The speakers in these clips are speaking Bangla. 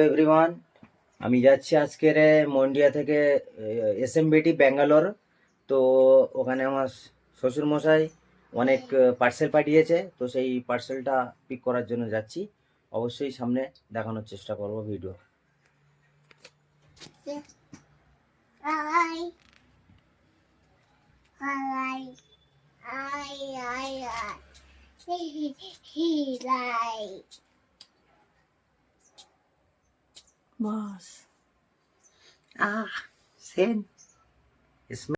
এভরিওয়ান, আমি যাচ্ছি আজকের মন্ডিয়া থেকে এসএমবিটি ব্যাঙ্গালোর। তো ওখানে আমার শ্বশুরমশাই অনেক পার্সেল পাঠিয়েছে, তো সেই পার্সেলটা পিক করার জন্য যাচ্ছি। অবশ্যই সামনে দেখানোর চেষ্টা করব video. Hi. Hi. Hi. Hi. He like. Boss. Sen. इसमें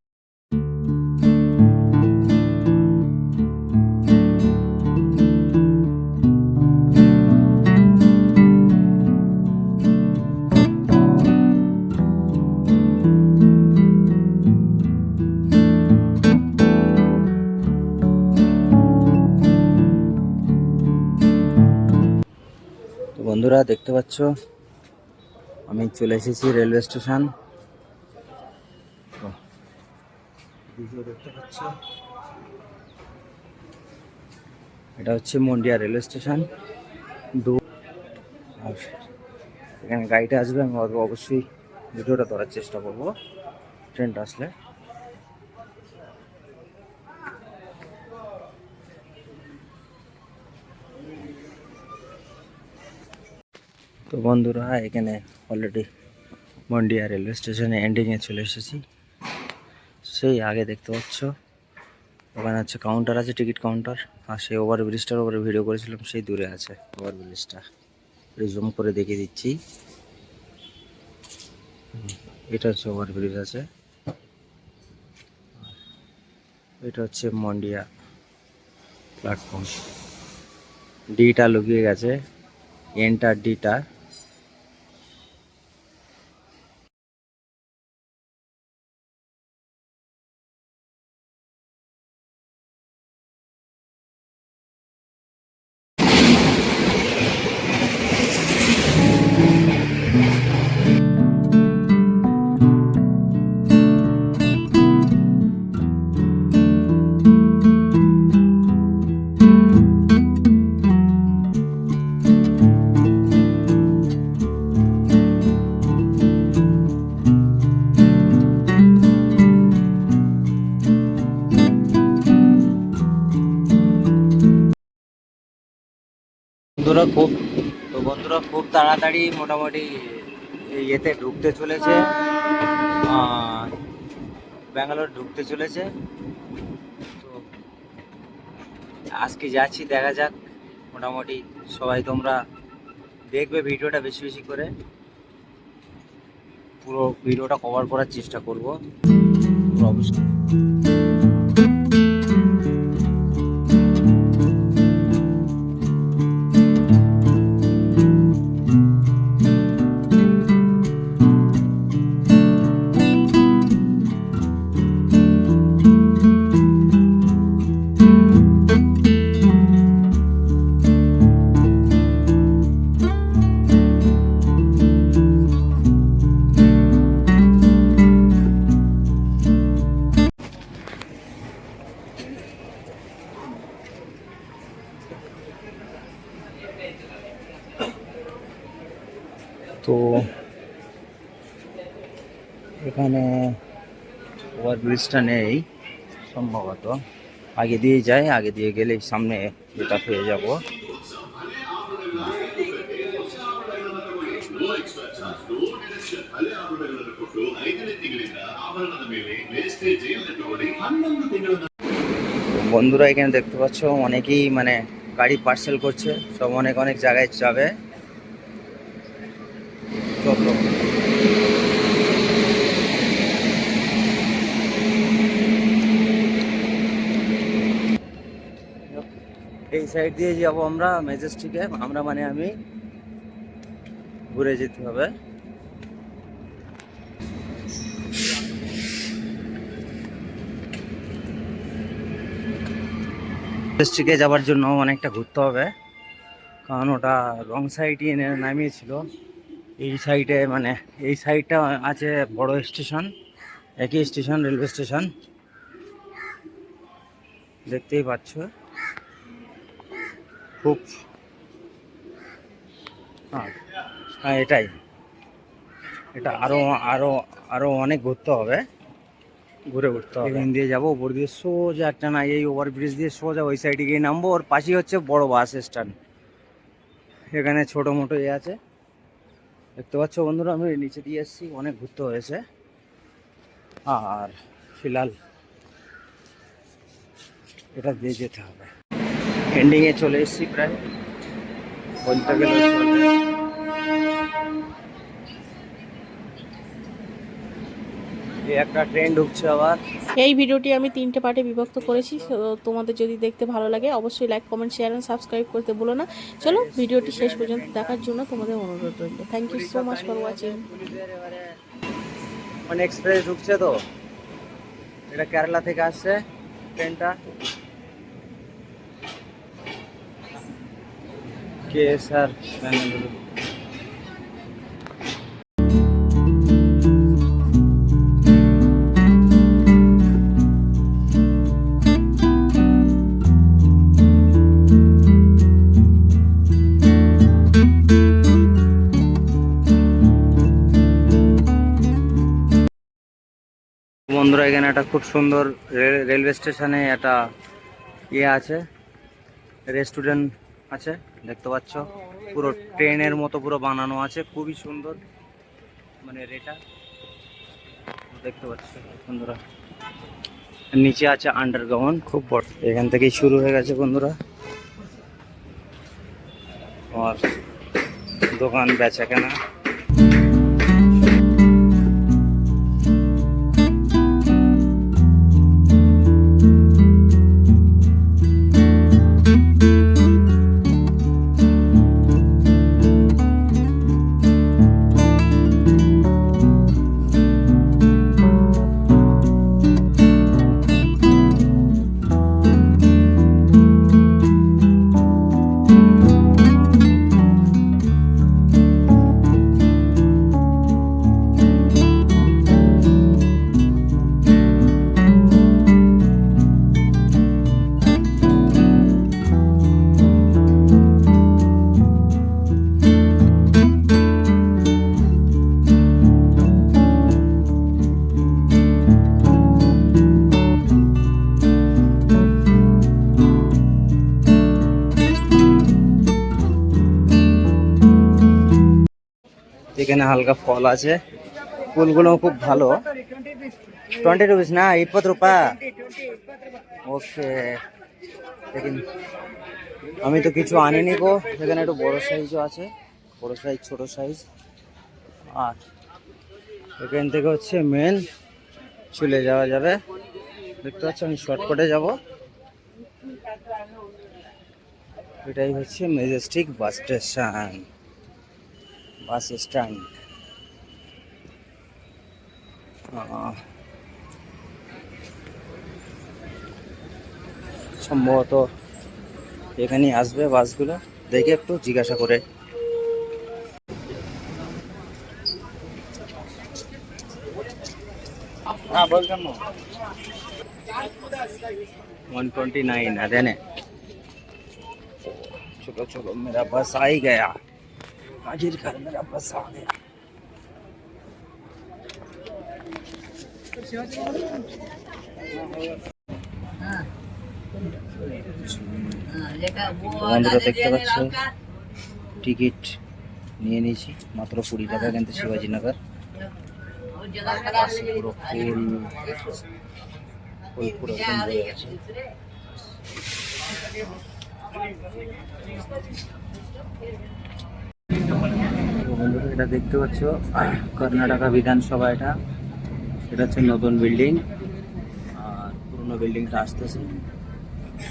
তো বন্ধুরা দেখতে পাচ্ছ, আমি চলে এসেছি রেলওয়ে স্টেশন। দেখতে পাচ্ছ, এটা হচ্ছে মন্ডিয়া রেলওয়ে স্টেশন। আর এখানে গাড়িটা আসবে, আমি অবশ্যই ভিডিওটা ধরার চেষ্টা করব ট্রেনটা আসলে। তো বন্ধুরা, এখানে অলরেডি মন্ডিয়া রেলওয়ে স্টেশনে এন্ডিংয়ে চলে এসেছি। সেই আগে দেখতে পাচ্ছ ওখানে হচ্ছে কাউন্টার আছে, টিকিট কাউন্টার। আর সেই ওভারব্রিজটার উপরে ভিডিও করেছিলাম, সেই দূরে আছে ওভারব্রিজটা। জুম করে দেখিয়ে দিচ্ছি, এটা হচ্ছে ওভারব্রিজ আছে। এটা হচ্ছে মন্ডিয়া প্ল্যাটফর্ম। ডিটা লুকিয়ে গেছে, এন্টার ডিটা। বন্ধুরা খুব তাড়াতাড়ি মোটামুটি ইয়েতে ঢুকতে চলেছে, ব্যাঙ্গালোর ঢুকতে চলেছে। তো আজকে যাচ্ছি, দেখা যাক। মোটামুটি সবাই তোমরা দেখবে ভিডিওটা বেশি বেশি করে, পুরো ভিডিওটা কভার করার চেষ্টা করব অবশ্যই। তো এখানে ওভারব্রিজটা নেই সম্ভবত, আগে দিয়ে যাই, আগে দিয়ে গেলে সামনে যেটা পেয়ে যাব। বন্ধুরা এখানে দেখতে পাচ্ছ অনেকেই মানে গাড়ি পার্সেল করছে, সব অনেক অনেক জায়গায় যাবে। এই সাইড দিয়ে যাবো আমরা ম্যাজেস্টিকে, আমরা মানে আমি ঘুরে যেতে হবে। ম্যাজেস্টিকে যাওয়ার জন্য অনেকটা ঘুরতে হবে, কারণ ওটা রং সাইডে নামিয়েছিল। এই সাইডে মানে এই সাইডটা আছে বড় স্টেশন, একই স্টেশন, রেলওয়ে স্টেশন দেখতেই পাচ্ছ। খুব হ্যাঁ এটাই, এটা আরো আরো আরো অনেক ঘুরতে হবে, ঘুরে উঠতে হবে। এখান দিয়ে যাবো উপর দিয়ে সোজা একটা, না এই ওভারব্রিজ দিয়ে সোজা ওই সাইডে গিয়ে নামবো। ওর পাশেই হচ্ছে বড় বাস স্ট্যান্ড। এখানে ছোটো মোটো আছে দেখতে পাচ্ছ বন্ধুরা। আমি নিচে দিয়ে এসেছি, অনেক ঘুরতে হয়েছে। আর ফিলহাল এটা দিয়ে যেতে হবে। এন্ডিংয়ে চলে এসেছি প্রায়, বলতে গেলে চলবে। এই একটা ট্রেন ঢুকছে আবার। এই ভিডিওটি আমি 3টে পার্টে বিভক্ত করেছি। তোমাদের যদি দেখতে ভালো লাগে অবশ্যই like, comment, share and subscribe করতে ভুলো না। চলো ভিডিওটি শেষ পর্যন্ত দেখার জন্য তোমাদের অনুরোধ রইল। Thank you so much for watching. মানে এক্সপ্রেস ঢুকছে তো, এটা কেরালা থেকে আসছে ট্রেনটা। কে স্যার বেঙ্গালুরু। বন্ধুরা এখানে একটা খুব সুন্দর রেলওয়ে স্টেশনে একটা ইয়ে আছে, রেস্টুরেন্ট আছে দেখতে পাচ্ছ। পুরো ট্রেনের মতো পুরো বানানো আছে, খুবই সুন্দর। মানে এটা দেখতে পাচ্ছ বন্ধুরা, নিচে আছে আন্ডারগ্রাউন্ড, খুব বড়। এখান থেকেই শুরু হয়ে গেছে বন্ধুরা। আর দোকান বেচা কেনা। এখানে হালকা ফল আছে, ফুলগুলো খুব ভালো। 20 রুপিস না 20 রূপা। ওকে, দেখুন আমি তো কিছু আনিনি গো। এখানে একটু বড় সাইজও আছে, বড় সাইজ, ছোট সাইজ। আর এখান থেকে হচ্ছে মেন চলে যাওয়া যাবে। দেখতে পাচ্ছ আমি শর্টকাটে যাব। এটাই হচ্ছে মেজেস্টিক বাস স্টেশন, বাস স্ট্যান্ড। সম্ভবত এখানেই আসবে বাসগুলো, দেখে একটু জিজ্ঞাসা করে। हाँ बोल रहा हूँ 129 है देने। चलो चलो मेरा बस आ ही गया, हाजिर घर मेरा बस आ गया। বন্ধুরা দেখতে পাচ্ছ টিকিট নিয়ে নিয়েছি মাত্র 20 টাকা, কিন্তু শিবাজীনগর। পুরো ফুল ফুল পুরো একদম ভরে আছে। বন্ধুরা এটা দেখতে পাচ্ছ কর্ণাটকা বিধানসভা। এটা এটা হচ্ছে নতুন বিল্ডিং, আর পুরনো বিল্ডিংটা আসতেছে।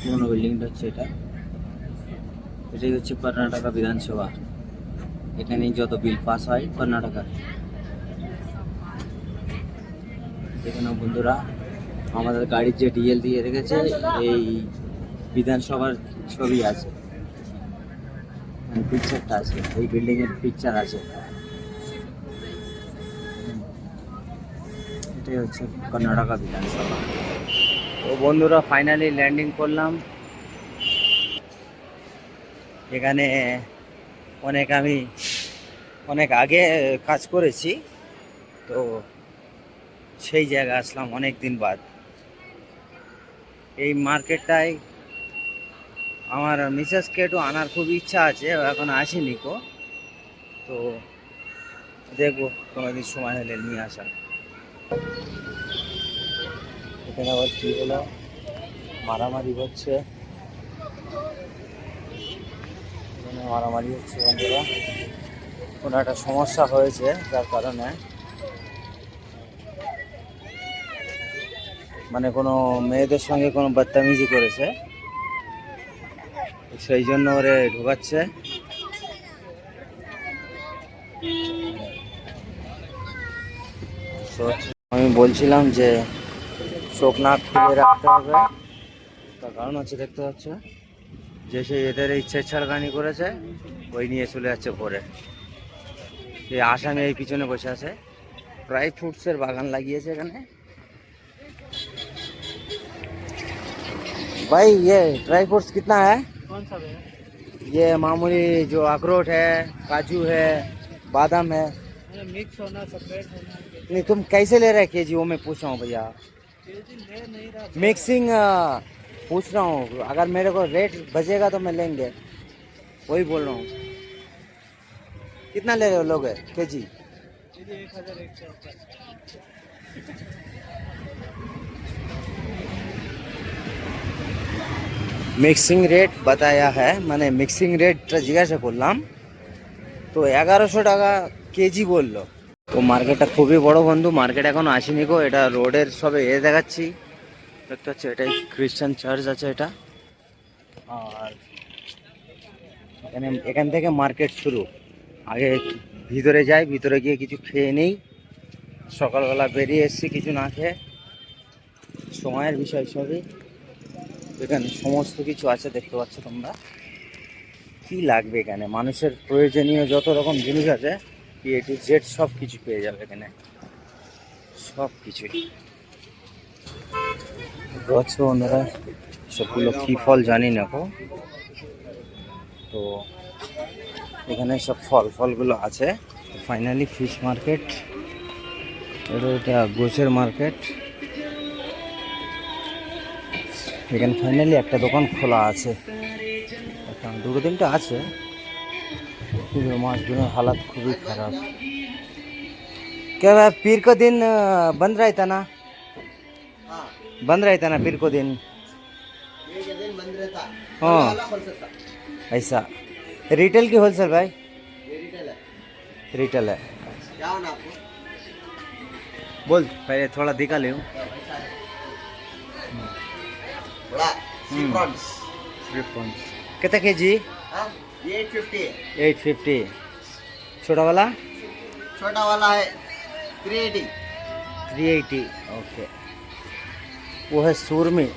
পুরনো বিল্ডিংটা হচ্ছে এটা, এটাই হচ্ছে কর্ণাটকা বিধানসভা। এখানেই যত বিল পাস হয় কর্ণাটকার। এখানে বন্ধুরা আমাদের গাড়ির যে ডিএল দিয়ে রেখেছে, এই বিধানসভার ছবি আছে, পিকচারটা আছে, এই বিল্ডিং এর পিকচার আছে। এটাই হচ্ছে কর্ণাটকা বিধানসভা। তো বন্ধুরা ফাইনালি ল্যান্ডিং করলাম। এখানে অনেক আমি অনেক আগে কাজ করেছি, তো সেই জায়গায় আসলাম অনেক দিন বাদ। এই মার্কেটটায় আমার মিসেসকে একটু আনার খুব ইচ্ছা আছে, ও এখন আসেনি কো, তো দেখবো কোনোদিন সময় হলে নিয়ে আসা। এখানে আবার কি হলো, মারামারি হচ্ছে, এখানে মারামারি হচ্ছে বন্ধুরা। কোনো একটা সমস্যা হয়েছে যার কারণে, মানে কোনো মেয়েদের সঙ্গে কোনো বদতমিজি করেছে, সেই জন্য ওরে ঢোকাচ্ছে। তো আমি বলছিলাম যে চোখ নাক খুলে রাখতে হবে, তার কারণ হচ্ছে দেখতে পাচ্ছ যে সে এদের ইচ্ছে ছাড়গানি করেছে, ওই নিয়ে চলে যাচ্ছে পরে। এই আসামি এই পিছনে বসে আছে, ড্রাই ফ্রুটসের বাগান লাগিয়েছে এখানে। भाई ये ड्राई फ्रूट्स कितना है? कौन सा भैया? ये मामूली जो अखरोट है, काजू है, बादाम है। मिक्स होना, सेपरेट होना। नहीं तुम कैसे ले रहे केजी, वो मैं पूछ रहा हूँ भैया। ले नहीं रहा। मिक्सिंग पूछ रहा हूँ, अगर मेरे को रेट बचेगा तो मैं लेंगे, वही बोल रहा हूँ। कितना ले रहे हो लोग केजी? 1150। মিক্সিং রেট বাতায়া হ্যাঁ, মানে মিক্সিং রেটটা জিজ্ঞাসা করলাম, তো 1100 টাকা কেজি বললো। তো মার্কেটটা খুবই বড় বন্ধু, মার্কেট এখন আসেনি গো, এটা রোডের সবে দেখাচ্ছি, দেখতে হচ্ছে এটাই খ্রিস্টান চার্চ আছে এটা। আর এখান থেকে মার্কেট শুরু। আগে ভিতরে যাই, ভিতরে গিয়ে কিছু খেয়ে নেই, সকালবেলা বেরিয়ে এসেছি কিছু না খেয়ে। সময়ের বিষয় সবই, এখানে সমস্ত কিছু আছে দেখতে পাচ্ছ তোমরা। কি লাগবে এখানে, মানুষের প্রয়োজনীয় যত রকম জিনিস আছে এ টু জেড সব কিছু পেয়ে যাবে এখানে, সব কিছুই। রয়েছে বন্ধুরা, সবগুলো কি ফল জানি না গো, তো এখানে সব ফলগুলো আছে। ফাইনালি ফিশ মার্কেট, এটা গোছের মার্কেট। এখানে ফাইনালি একটা দোকান খোলা আছে, একটা দুটো তিনটা আছে, কিন্তু মাছগুলোর হালাত খুবই খারাপ। क्या भाई पीर को दिन बंद रहता ना? बंद रहता ना पीर को दिन? बंद रहता। हाँ ऐसा। रिटेल की होलसेल भाई? रिटेल है। रिटेल है। क्या होना आपको? बोल पहले थोड़ा दिखा ले। बड़ा प्रॉन्स। कितना के जी? हाँ, ये 850 है। 850। छोटा वाला? छोटा वाला है 380। 380। ओके, वो है सूरमी।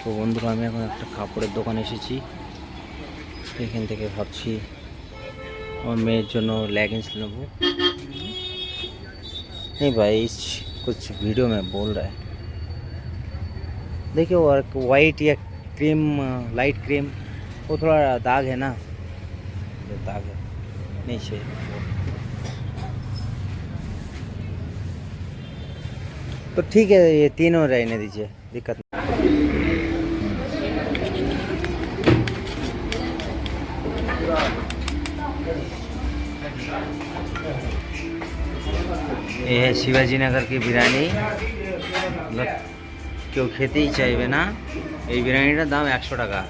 তো বন্ধুরা আমি এখন একটা কাপড়ের দোকানে এসেছি, এখান থেকে ভাবছি আমার মেয়ের জন্য लेगिंग्स নেবো। नहीं भाई कुछ वीडियो में बोल रहा है, देखिए वो वाइट या क्रीम, लाइट क्रीम, वो थोड़ा दाग है ना, दाग है नीचे। तो ठीक है ये तीनों रहने दीजिए, दिक्कत नहीं। ये है शिवाजी नगर की बिरयानी, मतलब কেউ খেতেই চাইবে না, এই বিরিয়ানিটার দাম 100 টাকা।